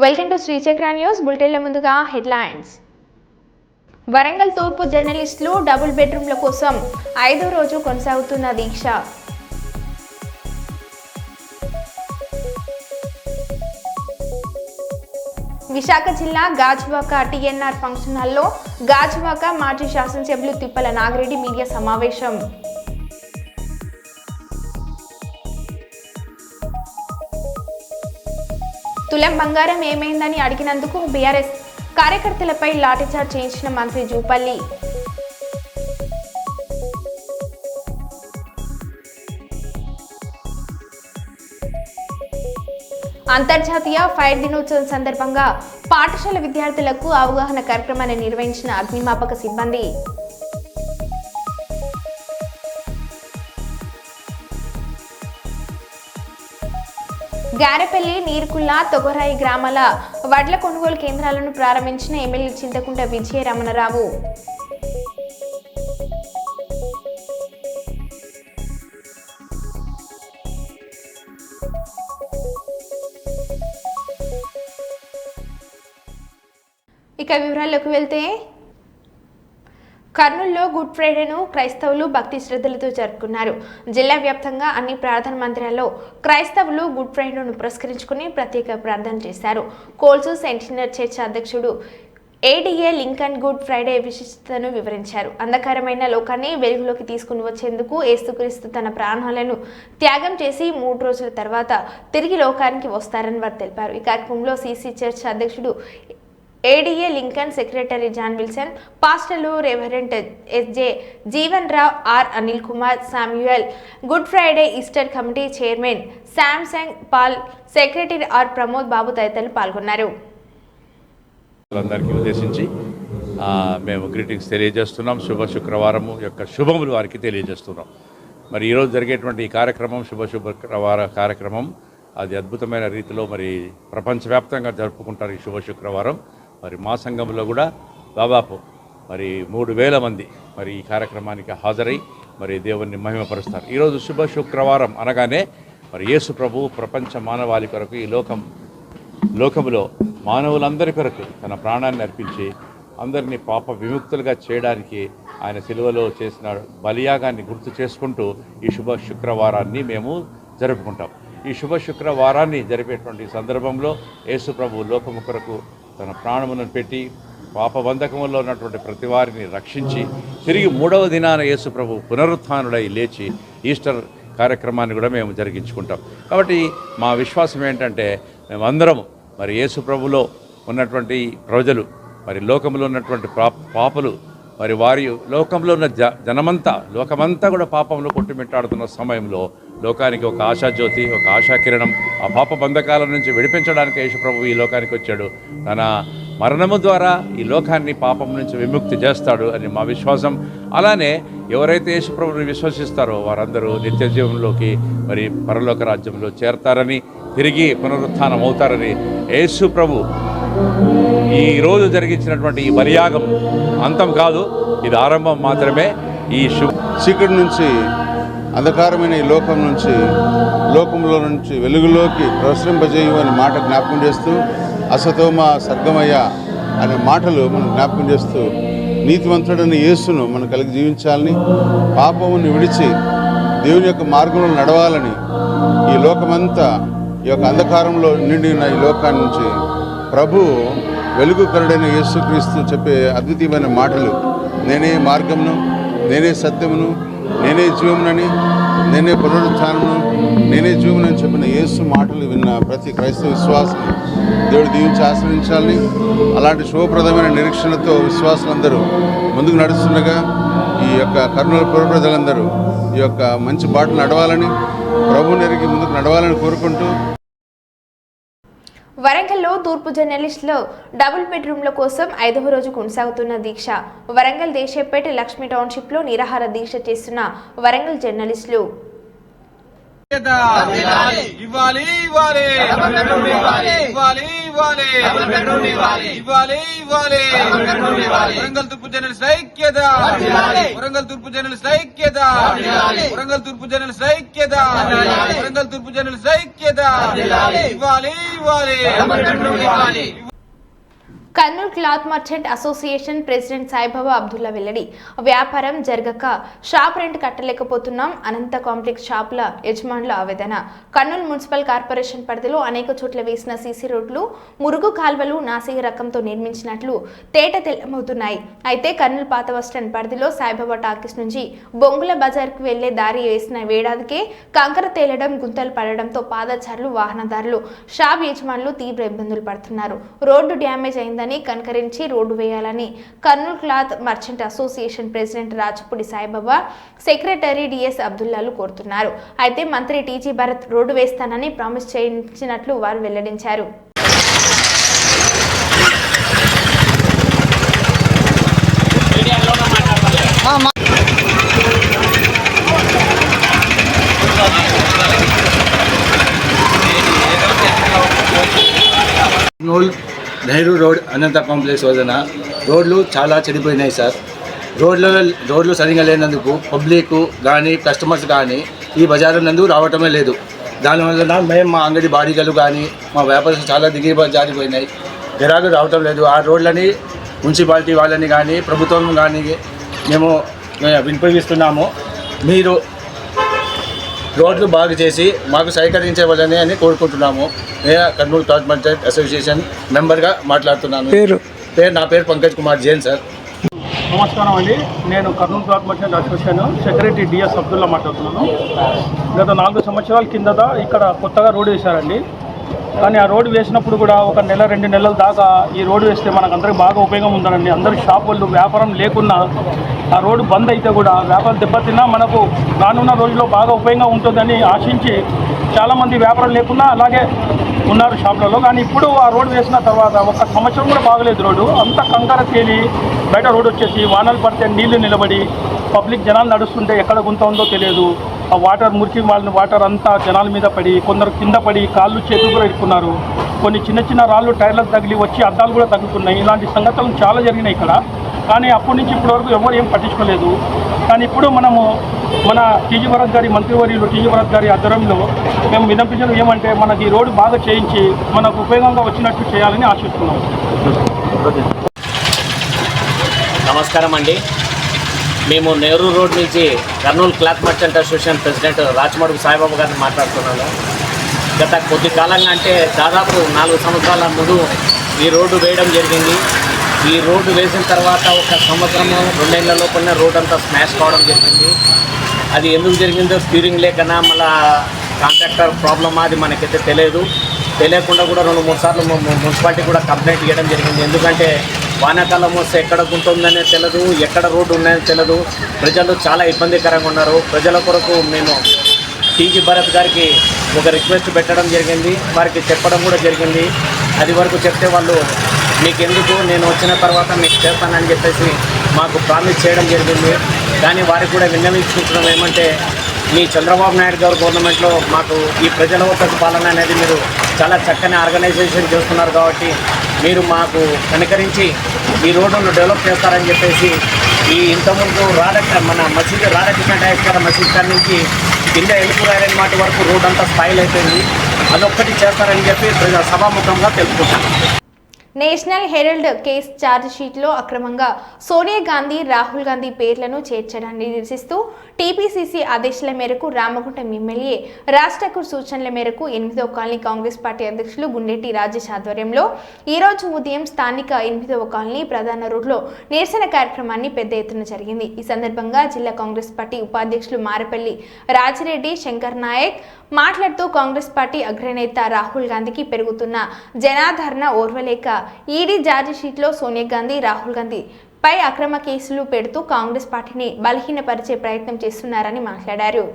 Welcome to Sri Chakra news బులెటిన్ల ముందుగా headlines. Warangal తూర్పు జర్నలిస్టులు డబుల్ బెడ్రూమ్ల కోసం 5వ రోజు కొనసాగుతున్న దీక్ష. విశాఖ జిల్లా గాజువాక టీఎన్ఆర్ ఫంక్షన్ హాల్లో గాజువాక మాజీ శాసనసభ్యులు తిప్పల నాగిరెడ్డి మీడియా సమావేశం. తులం బంగారం ఏమైందని అడిగినందుకు బీఆర్ఎస్ కార్యకర్తలపై లాఠీచార్జ్ చేయించిన మంత్రి జూపల్లి. అంతర్జాతీయ ఫైర్ దినోత్సవం సందర్భంగా పాఠశాల విద్యార్థులకు అవగాహన కార్యక్రమాన్ని నిర్వహించిన అగ్నిమాపక సిబ్బంది. గారెపల్లి, నీర్కుల్ల, తొగరాయి గ్రామాల వడ్ల కొనుగోలు కేంద్రాలను ప్రారంభించిన ఎమ్మెల్యే చింతకుంట విజయ రమణరావు. ఇక వివరాల్లోకి వెళ్తే, కర్నూలులో గుడ్ ఫ్రైడేను క్రైస్తవులు భక్తి శ్రద్ధలతో జరుపుకున్నారు. జిల్లా వ్యాప్తంగా అన్ని ప్రార్థన మందిరాల్లో క్రైస్తవులు గుడ్ ఫ్రైడేను పురస్కరించుకుని ప్రత్యేక ప్రార్థన చేశారు. కోల్సు సెంటినర్ చర్చ్ అధ్యక్షుడు ఏడీఏ లింకన్ గుడ్ ఫ్రైడే విశిష్టతను వివరించారు. అంధకారమైన లోకాన్ని వెలుగులోకి తీసుకుని వచ్చేందుకు యేసుక్రీస్తు తన ప్రాణాలను త్యాగం చేసి 3 రోజుల తర్వాత తిరిగి లోకానికి వస్తారని వారు తెలిపారు. ఈ కార్యక్రమంలో సిసి చర్చ్ అధ్యక్షుడు ADA Lincoln, secretary John Wilson, పాస్టర్లు reverend SJ Jeevan Rao, R Anil Kumar, Samuel, Good Friday Easter committee chairman Samsung Paul, secretary R Pramod Babu తదితరులు పాల్గొన్నారు. అందరికీ ఉద్దేశించి మేము గ్రీటింగ్స్ తెలియజేస్తున్నాం. శుభ శుక్రవారం యొక్క శుభములు వారికి తెలియజేస్తున్నాం. మరి ఈరోజు జరిగేటువంటి ఈ కార్యక్రమం శుక్రవార కార్యక్రమం అది అద్భుతమైన రీతిలో మరి ప్రపంచవ్యాప్తంగా జరుపుకుంటారు. ఈ శుభ శుక్రవారం మరి మా సంఘంలో కూడా దాదాపు మరి 3000 మంది మరి ఈ కార్యక్రమానికి హాజరై మరి దేవుణ్ణి మహిమపరుస్తారు. ఈరోజు శుభ శుక్రవారం అనగానే మరి యేసు ప్రభు ప్రపంచ మానవాళి కొరకు ఈ లోకములో మానవులందరి కొరకు తన ప్రాణాన్ని అర్పించి అందరినీ పాప విముక్తులుగా చేయడానికి ఆయన సిలువలో చేసిన బలియాగాన్ని గుర్తు చేసుకుంటూ ఈ శుభ శుక్రవారాన్ని మేము జరుపుకుంటాం. ఈ శుభ శుక్రవారాన్ని జరిపేటువంటి సందర్భంలో యేసు ప్రభు లోకము కొరకు తన ప్రాణములను పెట్టి పాపబంధకములో ఉన్నటువంటి ప్రతి వారిని రక్షించి తిరిగి 3వ దినాన యేసు ప్రభు పునరుత్థానుడై లేచి ఈస్టర్ కార్యక్రమాన్ని కూడా మేము జరిగించుకుంటాం. కాబట్టి మా విశ్వాసం ఏంటంటే మేమందరం మరి యేసు ప్రభులో ఉన్నటువంటి ప్రజలు మరి లోకంలో ఉన్నటువంటి పాపలు మరి వారి లోకంలో ఉన్న లోకమంతా కూడా పాపంలో కొట్టుమిట్టాడుతున్న సమయంలో లోకానికి ఒక ఆశాజ్యోతి, ఒక ఆశాకిరణం, ఆ పాప బంధకాల నుంచి విడిపించడానికి యేసుప్రభు ఈ లోకానికి వచ్చాడు. తన మరణము ద్వారా ఈ లోకాన్ని పాపం నుంచి విముక్తి చేస్తాడు అని మా విశ్వాసం. అలానే ఎవరైతే యేసుప్రభుని విశ్వసిస్తారో వారందరూ నిత్య జీవంలోకి మరి పరలోక రాజ్యంలో చేరతారని, తిరిగి పునరుత్థానం అవుతారని యేసుప్రభు ఈ రోజు జరిగించినటువంటి ఈ బలియాగం అంతం కాదు, ఇది ఆరంభం మాత్రమే. ఈ చీకటి నుంచి, అంధకారమైన ఈ లోకంలో నుంచి వెలుగులోకి ప్రసరింపజేయు అనే మాట జ్ఞాపకం చేస్తూ, అసతోమ సర్గమయ్య అనే మాటలు మనం జ్ఞాపకం చేస్తూ, నీతివంతుడని యేసును మనం కలిగి జీవించాలని, పాపముని విడిచి దేవుని యొక్క మార్గంలో నడవాలని, ఈ లోకమంతా ఈ యొక్క అంధకారంలో నిండి ఉన్న ఈ లోకాన్ని నుంచి ప్రభు వెలుగుకరుడైన యేసుక్రీస్తు చెప్పే అద్వితీయమైన మాటలు, నేనే మార్గమును, నేనే సత్యమును, నేనే జీవమునని, నేనే పునరుత్థానమును, నేనే జీవమునని చెప్పిన యేసు మాటలు విన్న ప్రతి క్రైస్తవ విశ్వాసం దేవుడు దీవించి ఆశ్రయించాలని, అలాంటి శుభప్రదమైన నిరీక్షణతో విశ్వాసులందరూ ముందుకు నడుస్తుండగా ఈ యొక్క కర్నూలు పుర ప్రజలందరూ ఈ యొక్క మంచి బాటలు నడవాలని, ప్రభువుని ఎరిగి ముందుకు నడవాలని కోరుకుంటూ, వరంగల్లో తూర్పు జర్నలిస్టులు డబుల్ బెడ్రూమ్ల కోసం 5వ రోజు కొనసాగుతున్న దీక్ష. వరంగల్ దేశేపేట లక్ష్మీ టౌన్షిప్లో నిరాహార దీక్ష చేస్తున్న వరంగల్ జర్నలిస్టులు ఇవ్వాలి ఇవ్వాలి ఇవ్వాలి ఇవ్వాలి వరంగల్ తూర్పు జనరల్ ఐక్యత వరంగల్ తూర్పు జనరల్ ఐక్యత వరంగల్ తూర్పు జనరల్ ఐక్యత వరంగల్ తూర్పు జనరల్ ఐక్యత ఇవ్వాలి Kurnool cloth merchant association president Saibaba Abdullah వెల్లడి వ్యాపారం జరగక షాప్ రెంట్ కట్టలేకపోతున్నాం. అనంత కాంప్లెక్స్ షాపుల యజమానుల ఆవేదన. కర్నూలు మున్సిపల్ కార్పొరేషన్ పరిధిలో అనేక చోట్ల వేసిన సీసీ రోడ్లు, మురుగు కాల్వలు నాసిక రకంతో నిర్మించినట్లు తేట తెల్లమవుతున్నాయి. అయితే కర్నూలు పాత బస్టాండ్ పరిధిలో సాయిబాబా టాకీస్ నుంచి బొంగుల బజార్కు వెళ్లే దారి వేసిన వేడాదికే కంకర తేలడం, గుంతలు పడడంతో పాదచారులు, వాహనదారులు, షాప్ యజమానులు తీవ్ర ఇబ్బందులు పడుతున్నారు. రోడ్డు డ్యామేజ్ అయిందని కనకరించి రోడ్డు వేయాలని Kurnool cloth merchant association president Rachapudi Saibaba, secretary DS అబ్దుల్లాలు కోరుతున్నారు. అయితే మంత్రి టీజీ భరత్ రోడ్డు వేస్తానని ప్రామిస్ చేయించినట్లు వారు వెల్లడించారు. నెహ్రూ రోడ్ అనంత కాంప్లెక్స్ వదన రోడ్లు చాలా చెడిపోయినాయి సార్. రోడ్లు సరిగా లేనందుకు పబ్లిక్ కానీ కస్టమర్స్ కానీ ఈ బజారు నందు రావటమే లేదు. దానివల్ల మేము మా అంగడి బాడిగలు కానీ మా వ్యాపారం చాలా జారిపోయినాయి. గిరాకు రావటం లేదు. ఆ రోడ్లని మున్సిపాలిటీ వాళ్ళని కానీ ప్రభుత్వం కానీ మేము వినియోగిస్తున్నాము. మీరు రోడ్లు బాగు చేసి మాకు సహకరించవాలని అని కోరుకుంటున్నాము. నేను కర్నూలు క్లాత్ మర్చెంట్ అసోసియేషన్ మెంబర్గా మాట్లాడుతున్నాను. నా పేరు పంకజ్ కుమార్ జైన్ సార్. నమస్కారం అండి. నేను Kurnool cloth merchant association secretary DS Abdullah మాట్లాడుతున్నాను. గత 4 సంవత్సరాల కిందట ఇక్కడ కొత్తగా రోడ్డు వేశారండి. కానీ ఆ రోడ్డు వేసినప్పుడు కూడా 1 నెల 2 నెలల దాకా ఈ రోడ్డు వేస్తే మనకు అందరికి బాగా ఉపయోగం ఉందండి. అందరు షాప్ వాళ్ళు వ్యాపారం లేకున్నా ఆ రోడ్డు బంద్ అయితే కూడా వ్యాపారం దెబ్బతిన్నా మనకు రానున్న రోజుల్లో బాగా ఉపయోగంగా ఉంటుందని ఆశించి చాలామంది వ్యాపారం లేకున్నా అలాగే ఉన్నారు షాపులలో. కానీ ఇప్పుడు ఆ రోడ్డు వేసిన తర్వాత 1 సంవత్సరం కూడా బాగలేదు. రోడ్డు అంతా కంకర తేలి బయట రోడ్డు వచ్చేసి వానలు పడితే నీళ్లు నిలబడి పబ్లిక్ జనాలు నడుస్తుంటే ఎక్కడ గుంత ఉందో తెలియదు. ఆ వాటర్ మురికి వాళ్ళని వాటర్ అంతా జనాల మీద పడి కొందరు కింద పడి కాళ్ళు చేతులు కూడా ఇరుక్కున్నారు. కొన్ని చిన్న రాళ్ళు టైర్లకు తగిలి వచ్చి అద్దాలు కూడా తగ్గుతున్నాయి. ఇలాంటి సంఘటనలు చాలా జరిగినాయి ఇక్కడ. కానీ అప్పటి నుంచి ఇప్పటి వరకు ఎవరు ఏం పట్టించుకోలేదు. కానీ ఇప్పుడు మనము మన టీజీ భరత్ గారి మంత్రివర్యులు టీజీ భరత్ గారి ఆధ్వర్యంలో మేము విన్నపించడం ఏమంటే మనకి ఈ రోడ్డు బాగా చేయించి మనకు ఉపయోగంగా వచ్చినట్టు చేయాలని ఆశిస్తున్నాం. నమస్కారం అండి. మేము నెహ్రూ రోడ్ నుంచి Kurnool cloth merchant association president Rachamadugu Saibaba గారిని మాట్లాడుతున్నాను. గత కొద్ది కాలంగా అంటే దాదాపు 4 సంవత్సరాల ముందు ఈ రోడ్డు వేయడం జరిగింది. ఈ రోడ్డు వేసిన తర్వాత 1 సంవత్సరము 2 నెలల లోపలనే రోడ్ అంతా స్మాష్ కావడం జరిగింది. అది ఎందుకు జరిగిందో స్టీరింగ్ లేకనా మళ్ళా కాంట్రాక్టర్ ప్రాబ్లమా అది మనకైతే తెలియకుండా కూడా 2-3 సార్లు మున్సిపాలిటీ కూడా కంప్లైంట్ ఇవ్వడం జరిగింది. ఎందుకంటే వానాకాలం వస్తే ఎక్కడ గుంటుందనే తెలియదు, ఎక్కడ రోడ్డు ఉన్నాయని తెలియదు. ప్రజలు చాలా ఇబ్బందికరంగా ఉన్నారు. ప్రజల కొరకు మేము టీజీ భరత్ గారికి ఒక రిక్వెస్ట్ పెట్టడం జరిగింది. వారికి చెప్పడం కూడా జరిగింది. అది వరకు చెప్తే వాళ్ళు మీకెందుకు, నేను వచ్చిన తర్వాత మీకు చేస్తానని చెప్పేసి మాకు ప్రామిస్ చేయడం జరిగింది. కానీ వారికి కూడా విన్నవించుకుంటున్నాం ఏమంటే, మీ చంద్రబాబు నాయుడు గారు గవర్నమెంట్లో మాకు ఈ ప్రజల వద్దకు పాలన అనేది మీరు చాలా చక్కని ఆర్గనైజేషన్ చేస్తున్నారు కాబట్టి మీరు మాకు కనికరించి ఈ రోడ్డును డెవలప్ చేస్తారని చెప్పేసి ఈ ఇంతకుముందు మన మసీద్ రాధాకృష్ణ డైరెక్టర్ మసీద్ కాడ నుంచి కింద ఎలుపు ఐరన్ మాటి వరకు రోడ్ అంతా స్పాయిల్ అయిపోయింది. అదొక్కటి చేస్తారని చెప్పి సభాముఖంగా తెలుసుకుంటాను. నేషనల్ హెరాల్డ్ కేసు ఛార్జ్షీట్లో అక్రమంగా సోనియా గాంధీ, రాహుల్ గాంధీ పేర్లను చేర్చడాన్ని నిరసిస్తూ టీపీసీసీ ఆదేశాల మేరకు రామగుండం ఎమ్మెల్యే రాజ్ ఠాకూర్ సూచనల మేరకు 8వ కాలనీ కాంగ్రెస్ పార్టీ అధ్యక్షులు గుండెట్టి రాజేష్ ఆధ్వర్యంలో ఈరోజు ఉదయం స్థానిక 8వ కాలనీ ప్రధాన రోడ్లో నిరసన కార్యక్రమాన్ని పెద్ద ఎత్తున జరిగింది. ఈ సందర్భంగా జిల్లా కాంగ్రెస్ పార్టీ ఉపాధ్యక్షులు మారపల్లి రాజిరెడ్డి శంకర్ నాయక్ మాట్లాడుతూ కాంగ్రెస్ పార్టీ అగ్రనేత రాహుల్ గాంధీకి పెరుగుతున్న జనాదరణ ఓర్వలేక ఈడీ ఛార్జిషీట్లో సోనియా గాంధీ, రాహుల్ గాంధీ పై అక్రమ కేసులు పెడుతూ కాంగ్రెస్ పార్టీని బలహీనపరిచే ప్రయత్నం చేస్తున్నారని మాట్లాడారు.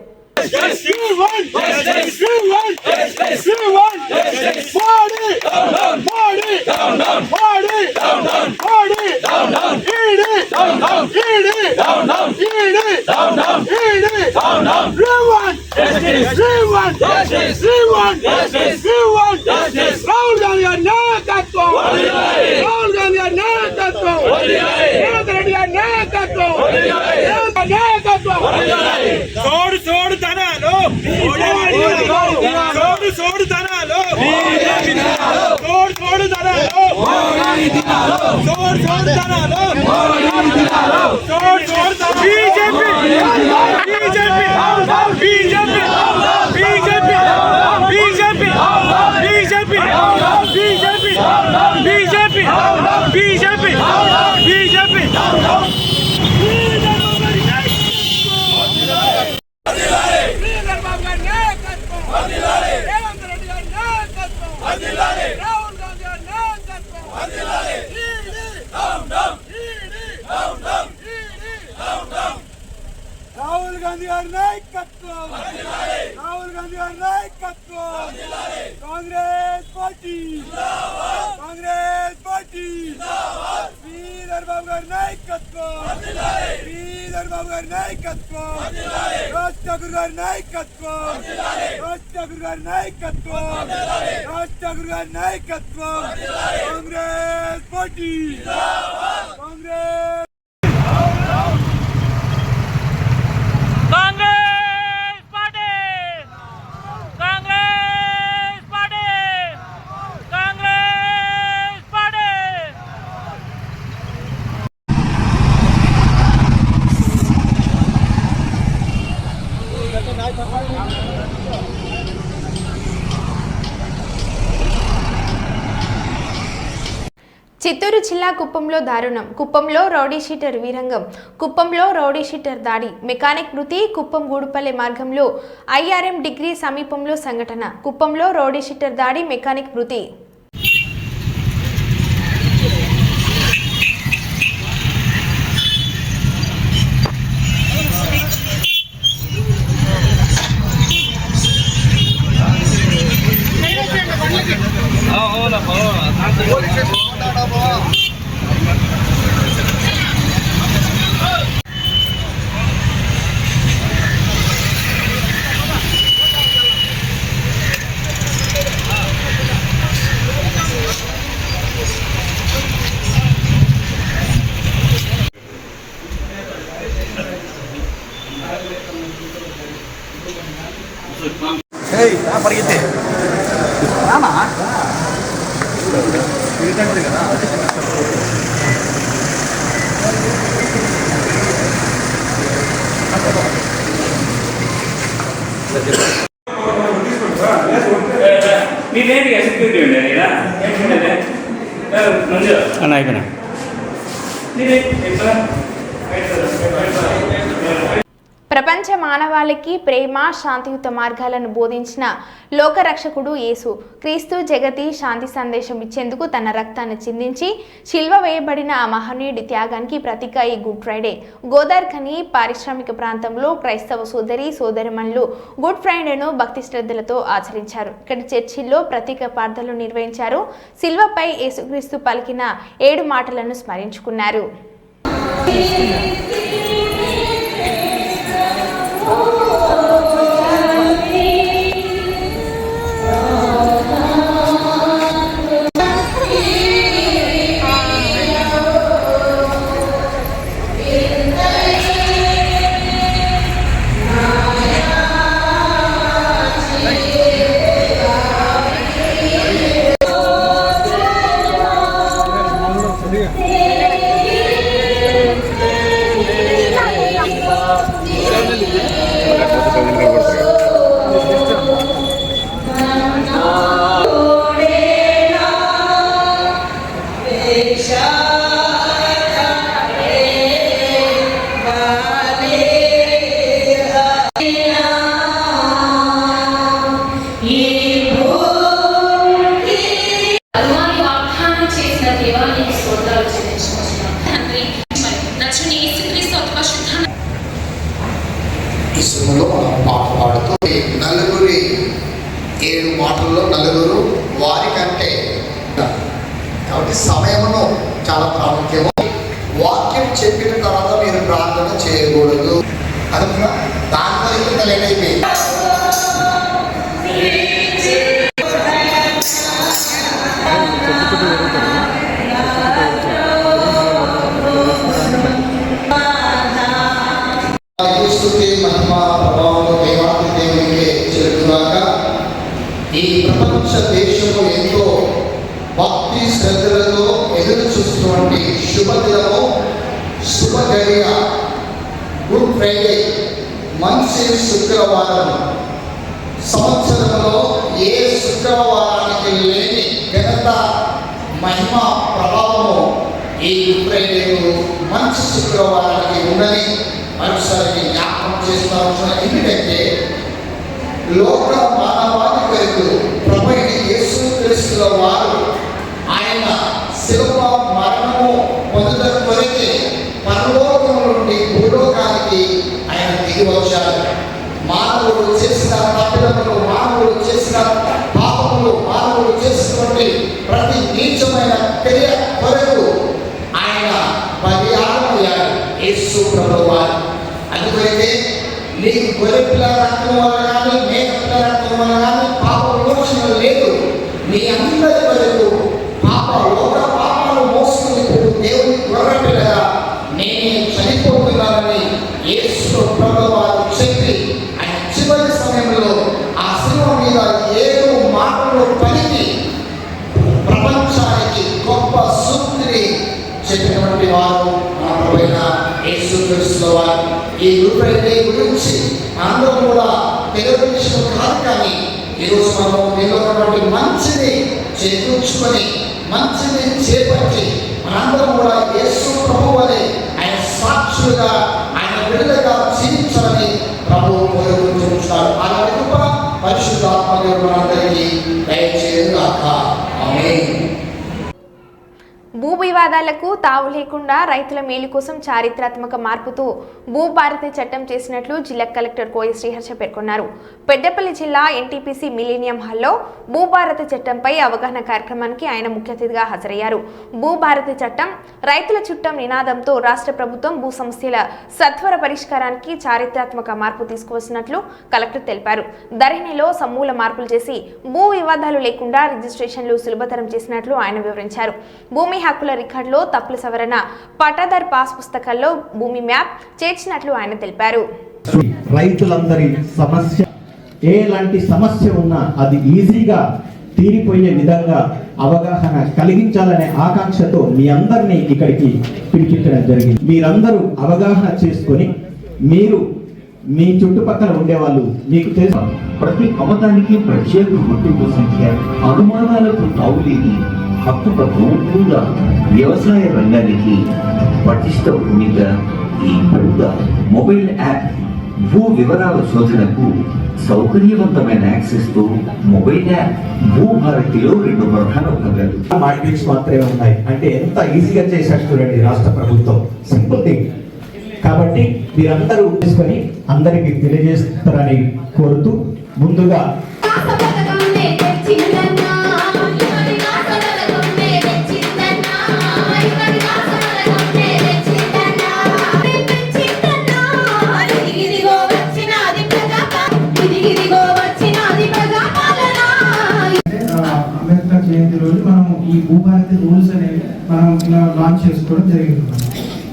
Party! రాహుల్ గాంధీ గారి నాయకత్వం, రాహుల్ గాంధీ గారి నాయకత్వం, కాంగ్రెస్ పార్టీ, కాంగ్రెస్ పార్టీ, శ్రీధర్ బాబు గారి నాయకత్వం, శ్రీధర్ బాబు గారి నాయకత్వం, రాజ్ ఠాకూర్ గారి నాయకత్వం, రాజ్ ఠాకూర్ గారి నాయకత్వం, రాజ్ ఠాకూర్ గారి నాయకత్వం, కాంగ్రెస్ పార్టీ, కాంగ్రెస్ చిత్తూరు జిల్లా కుప్పంలో దారుణం. కుప్పంలో రౌడీ షీటర్ వీరంగం. కుప్పంలో రౌడీ షీటర్ దాడి, మెకానిక్ మృతి. కుప్పం గూడుపల్లె మార్గంలో IRM డిగ్రీ సమీపంలో సంఘటన. కుప్పంలో రౌడీ షీటర్ దాడి, మెకానిక్ మృతి. పరిగెత్తే అయిపోయినా ప్రపంచ మానవాళికి ప్రేమ, శాంతియుత మార్గాలను బోధించిన లోకరక్షకుడు యేసు క్రీస్తు జగతి శాంతి సందేశం ఇచ్చేందుకు తన రక్తాన్ని చిందించి శిల్వ వేయబడిన ఆ మహనీయుడి త్యాగానికి ప్రతీక ఈ గుడ్ ఫ్రైడే. గోదార్ఖని పారిశ్రామిక ప్రాంతంలో క్రైస్తవ సోదరిమణులు గుడ్ ఫ్రైడేను భక్తి శ్రద్ధలతో ఆచరించారు. ఇక్కడ చర్చిల్లో ప్రత్యేక ప్రార్థనలు నిర్వహించారు. శిల్వపై యేసుక్రీస్తు పలికిన 7 మాటలను స్మరించుకున్నారు. ఇసుమలో మనం పాట పాడుతూ నలుగురి 7 మాటల్లో నలుగురు వారికంటే కాబట్టి సమయమును చాలా ప్రాముఖ్యము. వాక్యం చెప్పిన తర్వాత మీరు ప్రార్థన చేయకూడదు. అనుకున్నా దాని వరకు లేట్ అయిపోయింది. ఈ ప్రపంచ దేశము ఎంతో భక్తి శ్రద్ధలతో ఎదురు చూస్తున్నటువంటి శుభదినము, శుభగడియ గుడ్ ఫ్రైడే, మంచి శుక్రవారం. సంవత్సరంలో ఏ శుక్రవారానికి లేని ఘనత, మహిమ, ప్రభావము ఈ గుడ్ ఫ్రైడేకు, మంచి శుక్రవారానికి ఉందని మరోసారి జ్ఞాపకం చేస్తాను. ఎందుకంటే లోక మానవాళి కొరకు ప్రభువైన యేసుక్రీస్తుల వారు ఆయన శిలువ మరణము పొందుట కొరకే పరలోకము నుండి భూలోకానికి ఆయన దిగి వచ్చారు. మానవుడు చేసిన తప్పిదములు, మానవుడు చేసిన పాపములు, మానవుడు చేసినటువంటి ప్రతి నీచమైన క్రియ కొరకు ఆయన బలియాగమయ్యారు యేసు ప్రభువు వారు. అందుకొరకే నీ గొర్రె పిల్ల రక్తం వల్ల కానీ, మేక పిల్ల రక్తం వల్ల కానీ పాప విమోచన లేదు. నీ అందరి వరకు లోక పాపాలు మోసుకుని దేవుని గొర్రె పిల్లగా నేనే చనిపోతున్నానని యేసు ప్రభువు వారు చెప్పి ఆయన చివరి సమయంలో ఆ శిలువ మీద 7 మాటలు పలికి ప్రపంచానికి గొప్ప సూక్తిని చెప్పినటువంటి వారు మన ప్రభువైన యేసుక్రీస్తు వారు. ఈ గుడ్ ఫ్రైడే గురించి అందరూ కూడా తెలియజేసిన కాదు, కానీ ఈరోజు మనం తెలియనటువంటి మంచిని చేకూర్చుకొని, మంచిని చేపట్టి మనందరం కూడా యేసు ప్రభువు అనే ఆయన సాక్షులుగా, ఆయన బిడ్డలుగా జీవించాలని ప్రభువు కోరుకుంటున్నారు. అలాంటి కృప పరిశుద్ధాత్మ దేవుడు మనందరికీ దయచేయుగాక. ఆమేన్. భూ వివాదాలకు తావు లేకుండా రైతుల మేలు కోసం చారిత్రాత్మక మార్పుతో భూభారతి చట్టం చేసినట్లు జిల్లా కలెక్టర్ కోయ శ్రీహర్ష పేర్కొన్నారు. పెద్దపల్లి జిల్లా ఎన్టీపీసీ మిలీనియం హాల్లో భూభారతి చట్టంపై అవగాహన కార్యక్రమానికి ఆయన ముఖ్య అతిథిగా హాజరయ్యారు. భూభారతి చట్టం రైతుల చుట్టం నినాదంతో రాష్ట్ర ప్రభుత్వం భూ సమస్యల సత్వర పరిష్కారానికి చారిత్రాత్మక మార్పు తీసుకువచ్చినట్లు కలెక్టర్ తెలిపారు. ధరణిలో సమూల మార్పులు చేసి భూ వివాదాలు లేకుండా రిజిస్ట్రేషన్లు సులభతరం చేసినట్లు ఆయన వివరించారు. భూమి హక్కుల రికార్డులో తప్పుల సవరణ, పట్టాదార్ పాస్ పుస్తకాల్లో భూమి మ్యాప్ చేర్చినట్లు ఆయన తెలిపారు. రైతులందరి సమస్య, ఎలాంటి సమస్య ఉన్నా అది ఈజీగా తీరిపోయే విధంగా అవగాహన కలిగించాలనే ఆకాంక్షతో మీ అందరినీ ఇక్కడికి పిలిపించడం జరిగింది. మీరందరూ అవగాహన చేసుకొని మీరు మీ చుట్టుపక్కల ఉండేవాళ్ళు మీకు తెలుసు. ప్రతి అమతానికి ప్రత్యేక గుర్తింపు సంఖ్య, అనుమానాలకు తావులేని హక్కుపత్రం కూడా వ్యవసాయ రంగానికి పటిష్ట భూమిక. ఈ పెద్ద మొబైల్ యాప్ భూ వివరాల శోధనకు సౌకర్యవంతమైన యాక్సెస్ తో మొబైల్ యాప్ భూభారతిలో 2 ప్రధాన భాగాలు మాడ్యూల్స్ మాత్రమే ఉన్నాయి. అంటే ఎంత ఈజీగా చేశారు చూడండి రాష్ట్ర ప్రభుత్వం. Simple thing. కాబట్టి మీరందరూ తీసుకొని అందరికి తెలియజేస్తారని కోరుతూ ముందుగా అంబేద్కర్ జయంతి రోజు మనం ఈ భూభారతి రూల్స్ అనేవి మనం ఇలా లాంచ్ చేసుకోవడం జరిగింది.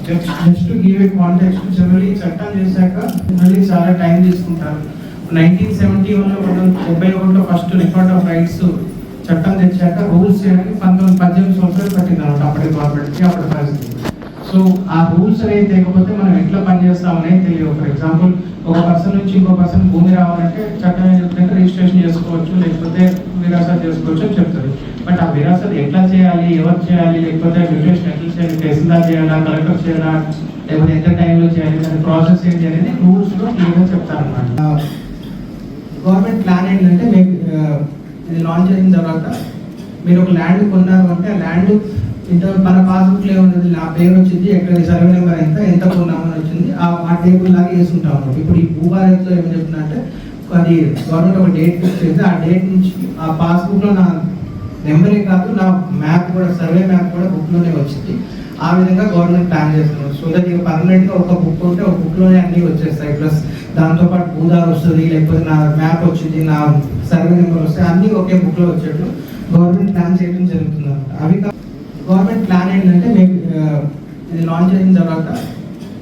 Just give a context. Generally చట్టం చేశాక మళ్ళీ చాలా టైం తీసుకుంటారు. 1971లో ఫస్ట్ రికార్డ్ ఆఫ్ రైట్స్ చట్టం తెచ్చాక రూల్స్ చేయడానికి 18 సంవత్సరాలు పట్టింది అనమాట అప్పటి గవర్నమెంట్కి, అప్పటి పరిస్థితి. సో ఆ రూల్స్ అనేది లేకపోతే మనం ఎట్లా పనిచేస్తామనేది తెలియదు. ఫర్ ఎగ్జాంపుల్ ఒక పర్సన్ నుంచి ఇంకో పర్సన్ భూమి రావాలంటే చట్టం ఏం చెప్తుంటే రిజిస్ట్రేషన్ చేసుకోవచ్చు, లేకపోతే విరాసత్ చేసుకోవచ్చు అని చెప్తారు. బట్ ఆ విరాసత్ ఎట్లా చేయాలి, ఎవరు చేయాలి, లేకపోతే మ్యూటేషన్ ఎట్లా చేయాలి, తహసీల్దార్ చేయాలా, కలెక్టర్ చేయాలా, లేకపోతే ఎంత టైంలో చేయాలి, దాని ప్రాసెస్ ఏంటి అనేది రూల్స్లో క్లియర్గా చెప్తారన్నమాట. గవర్నమెంట్ ప్లాన్ ఏంటంటే మేము ఇది లాంచ్ అయిన తర్వాత మీరు ఒక ల్యాండ్ కొన్నారు అంటే ఆ ల్యాండ్ ఇంత మన పాస్బుక్లో ఏముంటుంది, నా పేరు వచ్చింది, ఎక్కడ సర్వే నెంబర్ ఎంత కొన్నామని వచ్చింది, ఆ టేబుల్ లాగా వేసుకుంటాం అన్నమాట. ఇప్పుడు ఈ భూభారత్లో ఏం చెప్తున్నా అంటే అది గవర్నమెంట్ ఒక డేట్ ఫిక్స్ చేస్తే ఆ డేట్ నుంచి ఆ పాస్బుక్లో నా నెంబరే కాదు నా మ్యాప్ కూడా, సర్వే మ్యాప్ కూడా బుక్లోనే వచ్చింది. ఆ విధంగా గవర్నమెంట్ ప్లాన్ చేస్తున్నారు. సో దట్ ఇక పర్మనెంట్గా ఒక బుక్ ఉంటే ఒక బుక్లోనే అన్నీ వచ్చేస్తాయి. ప్లస్ దాంతోపాటు భూదార్ వస్తుంది, లేకపోతే నా మ్యాప్ వచ్చింది, నా సర్వే నెంబర్ వస్తాయి, అన్నీ ఒకే బుక్లో వచ్చేట్లు గవర్నమెంట్ ప్లాన్ చేయడం జరుగుతుంది అనమాట. అవి గవర్నమెంట్ ప్లాన్ ఏంటంటే మేము ఇది లాంచ్ అయిన తర్వాత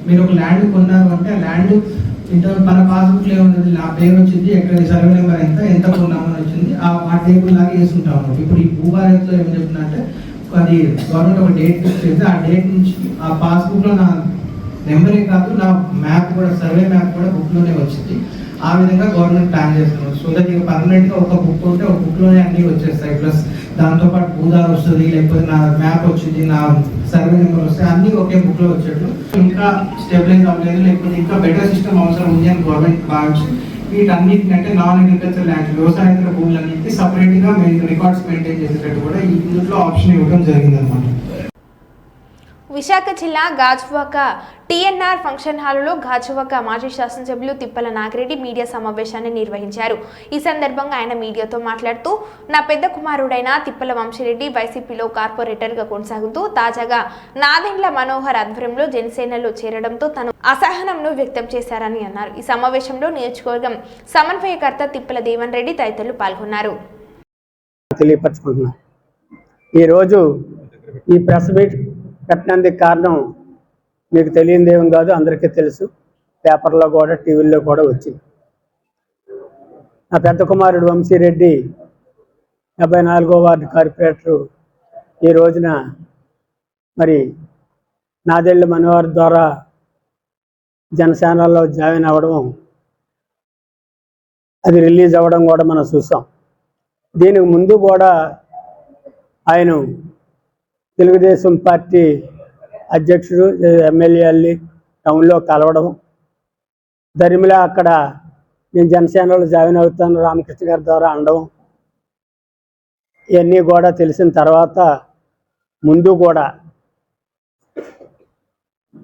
మీరు ఒక ల్యాండ్ కొన్నారు అంటే ఆ ల్యాండ్ ఇంత మన పాస్బుక్లో ఏముంది, నా పేరు వచ్చింది, ఎక్కడ సర్వే నెంబర్ ఎంత కొన్నామని వచ్చింది, ఆ టేబుల్ లాగా వేసుకుంటాం అన్నమాట. ఇప్పుడు ఈ భూభారత్లో ఏం చెప్తుందంటే అది గవర్నమెంట్ ఒక డేట్ ఫిక్స్ చేస్తే ఆ డేట్ నుంచి ఆ పాస్బుక్లో నా నెంబరే కాదు, నా మ్యాప్ కూడా, సర్వే మ్యాప్ కూడా బుక్లోనే వచ్చింది. ఆ విధంగా గవర్నమెంట్ ప్లాన్ చేస్తున్నారు. సో దట్ ఇక పర్మనెంట్గా ఒక బుక్ ఉంటే ఒక బుక్లోనే అన్నీ వచ్చేస్తాయి. ప్లస్ దాంతోపాటు భూదార్ వస్తుంది, లేకపోతే నా మ్యాప్ వచ్చింది, నా సర్వే నెంబర్ వస్తాయి, అన్నీ ఒకే బుక్లో వచ్చేట్లు ఇంకా స్టెబిలైజ్ అవ్వలేదు, లేకపోతే ఇంకా బెటర్ సిస్టమ్ అవసరం ఉంది అని గవర్నమెంట్ భావించి వీటన్నిటికంటే నాన్ అగ్రికల్చర్ ల్యాండ్, వ్యవసాయేతర భూములన్నింటినీ సపరేట్గా రికార్డ్స్ మెయింటైన్ చేసేటట్టు కూడా ఇందులో ఆప్షన్ ఇవ్వడం జరిగింది అనమాట. విశాఖ జిల్లా గాజువాక టీఎన్ఆర్ ఫంక్షన్ హాలులో గాజువాక మాజీ శాసనసభ్యులు తిప్పల నాగిరెడ్డి మీడియా సమావేశాన్ని నిర్వహించారు. ఈ సందర్భంగా ఆయన మీడియాతో మాట్లాడుతూ, నా పెద్ద కుమారుడైన తిప్పల వంశీరెడ్డి వైసీపీలో కార్పొరేటర్గా కొనసాగుతూ తాజాగా నాదెండ్ల మనోహర్ ఆధ్వర్యంలో జనసేనలో చేరడంతో తను అసహనంను వ్యక్తం చేశారని అన్నారు. ఈ సమావేశంలో నియోజకవర్గం సమన్వయకర్త తిప్పల దేవన్ రెడ్డి తదితరులు పాల్గొన్నారు. ఈరోజు ఈ ప్రెస్ మీట్ పెట్టినందుకు కారణం మీకు తెలియనిదేం కాదు, అందరికీ తెలుసు. పేపర్లో కూడా టీవీల్లో కూడా వచ్చింది. నా పెద్ద కుమారుడు వంశీరెడ్డి 74వ వార్డు కార్పొరేటరు ఈ రోజున మరి నాదెండ్ల మనోహర్ ద్వారా జనసేనలో జాయిన్ అవ్వడం, అది రిలీజ్ అవ్వడం కూడా మనం చూసాం. దీనికి ముందు కూడా ఆయన తెలుగుదేశం పార్టీ అధ్యక్షుడు ఎమ్మెల్యేల్ని టౌన్లో కలవడం, దరిమిల అక్కడ నేను జనసేనలో జాయిన్ అవుతాను రామకృష్ణ గారి ద్వారా అనడం, ఇవన్నీ కూడా తెలిసిన తర్వాత ముందు కూడా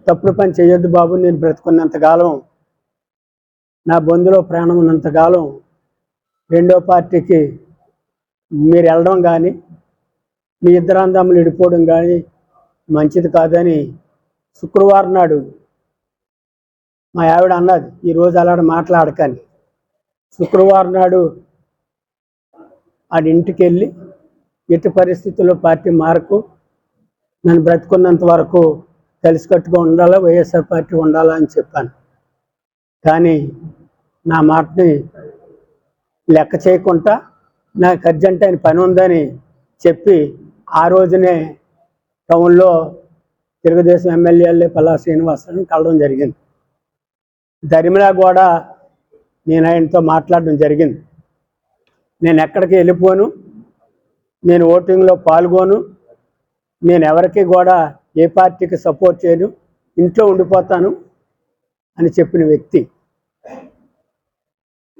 తప్పుడు పని చేయొద్దు బాబు, నేను బ్రతుకున్నంతకాలం, నా బంధులో ప్రాణం ఉన్నంతకాలం రెండో పార్టీకి మీరు వెళ్ళడం కానీ మీ ఇద్దరు అందములు విడిపోవడం కానీ మంచిది కాదని శుక్రవారం నాడు మా ఆవిడ అన్నది. ఈరోజు అలాంటి మాట్లాడకని శుక్రవారం నాడు ఆడి ఇంటికి వెళ్ళి ఎట్టి పరిస్థితుల్లో పార్టీ మారకు, నన్ను బ్రతుకున్నంత వరకు కలిసికట్టుగా ఉండాలా, వైఎస్ఆర్ పార్టీ ఉండాలా అని చెప్పాను. కానీ నా మాటని లెక్క చేయకుండా నాకు అర్జెంట్ అయిన పని ఉందని చెప్పి ఆ రోజునే టౌన్లో తెలుగుదేశం ఎమ్మెల్యేలే పల్లా శ్రీనివాసరావుని కలవడం జరిగింది. దరిమిలా కూడా నేను ఆయనతో మాట్లాడడం జరిగింది. నేను ఎక్కడికి వెళ్ళిపోను, నేను ఓటింగ్లో పాల్గొను, నేను ఎవరికి కూడా ఏ పార్టీకి సపోర్ట్ చేయను, ఇంట్లో ఉండిపోతాను అని చెప్పిన వ్యక్తి.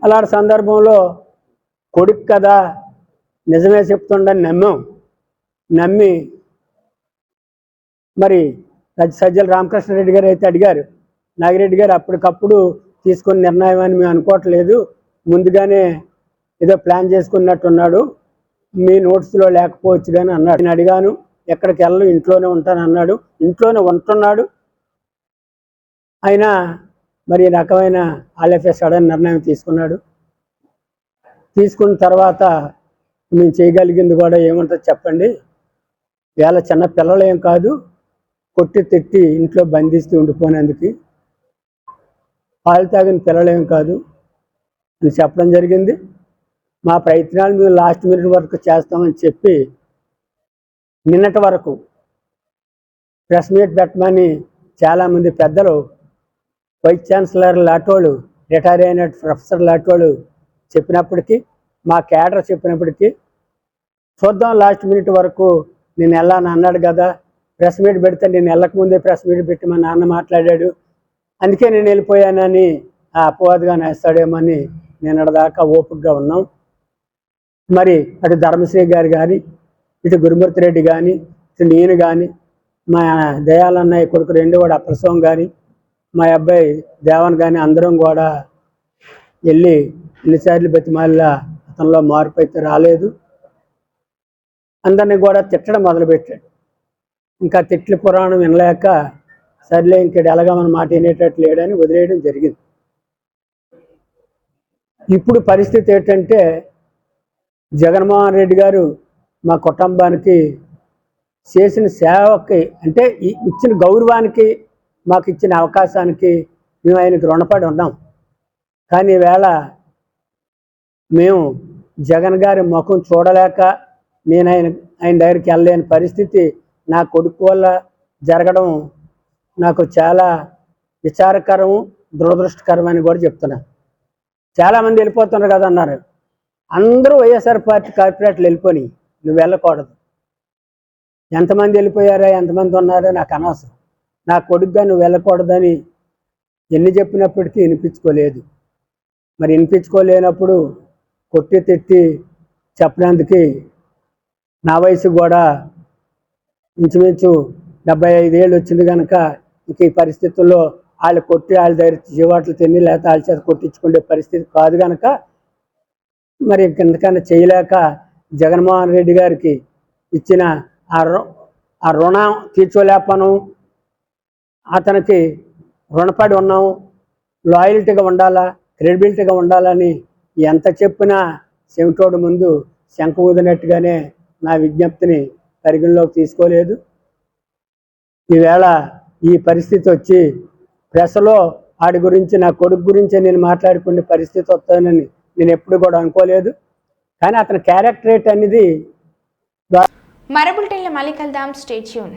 అలాంటి సందర్భంలో కొడుకు కదా నిజమే చెప్తుండని నమ్మి మరి సజ్జల రామకృష్ణారెడ్డి గారు అయితే అడిగారు, నాగిరెడ్డి గారు అప్పటికప్పుడు తీసుకున్న నిర్ణయం అని మేము అనుకోవట్లేదు, ముందుగానే ఏదో ప్లాన్ చేసుకున్నట్టున్నాడు, మీ నోట్స్లో లేకపోవచ్చు కానీ అన్నాడు. నేను అడిగాను, ఎక్కడికి వెళ్ళను, ఇంట్లోనే ఉంటాను అన్నాడు. ఇంట్లోనే ఉంటున్నాడు. అయినా మరి ఈ రకమైన ఆల్ఎఫ్ఎస్ సడన్ నిర్ణయం తీసుకున్నాడు. తీసుకున్న తర్వాత మేము చేయగలిగింది కూడా ఏముంటుంది చెప్పండి, వేళ చిన్న పిల్లలు ఏం కాదు, కొట్టి తిట్టి ఇంట్లో బంధిస్తూ ఉండిపోయినందుకు, పాలు తాగిన పిల్లలేం కాదు అని చెప్పడం జరిగింది. మా ప్రయత్నాలు మేము లాస్ట్ మినిట్ వరకు చేస్తామని చెప్పి నిన్నటి వరకు ప్రెస్ మీట్ పెట్టమని చాలామంది పెద్దలు, వైస్ ఛాన్సలర్ లాంటోళ్ళు, రిటైర్ అయిన ప్రొఫెసర్ లాంటోళ్ళు చెప్పినప్పటికీ, మా క్యాడర్ చెప్పినప్పటికీ చూద్దాం లాస్ట్ మినిట్ వరకు నేను వెళ్ళాను అన్నాడు కదా, ప్రెస్ మీట్ పెడితే నేను వెళ్ళకముందే ప్రెస్ మీట్ పెట్టి మా నాన్న మాట్లాడాడు, అందుకే నేను వెళ్ళిపోయానని ఆ అపవాదుగా నేస్తాడేమని నిన్నటిదాకా ఓపికగా ఉన్నాం. మరి అటు ధర్మశ్రీ గారు కానీ, ఇటు గురుమూర్తి రెడ్డి కానీ, ఇటు నేను కానీ, మా దయాలన్నయ్య కొడుకు రెండోవాడు అప్రసవం కానీ, మా అబ్బాయి దేవన్ కానీ అందరం కూడా వెళ్ళి ఎన్నిసార్లు బతిమాలిలా అతనిలో మార్పు అయితే రాలేదు. అందరినీ కూడా తిట్టడం మొదలుపెట్టాడు. ఇంకా తిట్ల పురాణం వినలేక సర్లే ఇంకడు ఎలాగా మన మాట వినేటట్టు లేడని వదిలేయడం జరిగింది. ఇప్పుడు పరిస్థితి ఏంటంటే జగన్మోహన్ రెడ్డి గారు మా కుటుంబానికి చేసిన సేవకి అంటే ఇచ్చిన గౌరవానికి మాకు ఇచ్చిన అవకాశానికి మేము ఆయనకు రుణపడి ఉన్నాం. కానీ ఈవేళ మేము జగన్ గారి ముఖం చూడలేక నేను ఆయన దగ్గరికి వెళ్ళలేని పరిస్థితి నా కొడుకు వల్ల జరగడం నాకు చాలా విచారకరం, దురదృష్టకరం అని కూడా చెప్తున్నాను. చాలామంది వెళ్ళిపోతున్నారు కదా అన్నారు. అందరూ వైఎస్ఆర్ పార్టీ కార్పొరేట్లు వెళ్ళిపోయి నువ్వు వెళ్ళకూడదు. ఎంతమంది వెళ్ళిపోయారా, ఎంతమంది ఉన్నారో నాకు అనవసరం. నా కొడుకుగా నువ్వు వెళ్ళకూడదని ఎన్ని చెప్పినప్పటికీ వినిపించుకోలేదు. మరి వినిపించుకోలేనప్పుడు కొట్టి తిట్టి చెప్పినందుకు నా వయసు కూడా ఇంచుమించు 75 ఏళ్ళు వచ్చింది కనుక ఇంక ఈ పరిస్థితుల్లో వాళ్ళు కొట్టి వాళ్ళ దగ్గర జీవాట్లు తిని లేకపోతే వాళ్ళ చేత కొట్టించుకునే పరిస్థితి కాదు కనుక మరి ఇంకెందుకన్నా చేయలేక జగన్మోహన్ రెడ్డి గారికి ఇచ్చిన ఆ రుణం తీర్చోలేపను, అతనికి రుణపడి ఉన్నాం, లాయల్టీగా ఉండాలా, క్రెడిబిలిటీగా ఉండాలని ఎంత చెప్పినా చెవిటోడు ముందు శంఖ ఊదినట్టుగానే నా విజ్ఞప్తిని పరిగణలోకి తీసుకోలేదు. ఈవేళ ఈ పరిస్థితి వచ్చి ప్రెస్లో వాడి గురించి నా కొడుకు గురించి నేను మాట్లాడుకునే పరిస్థితి వస్తుందని నేను ఎప్పుడు కూడా అనుకోలేదు. కానీ అతని క్యారెక్టరేట్ అనేది మరో బులెటిన్లో మళ్ళీ కలుద్దాం. Stay tune.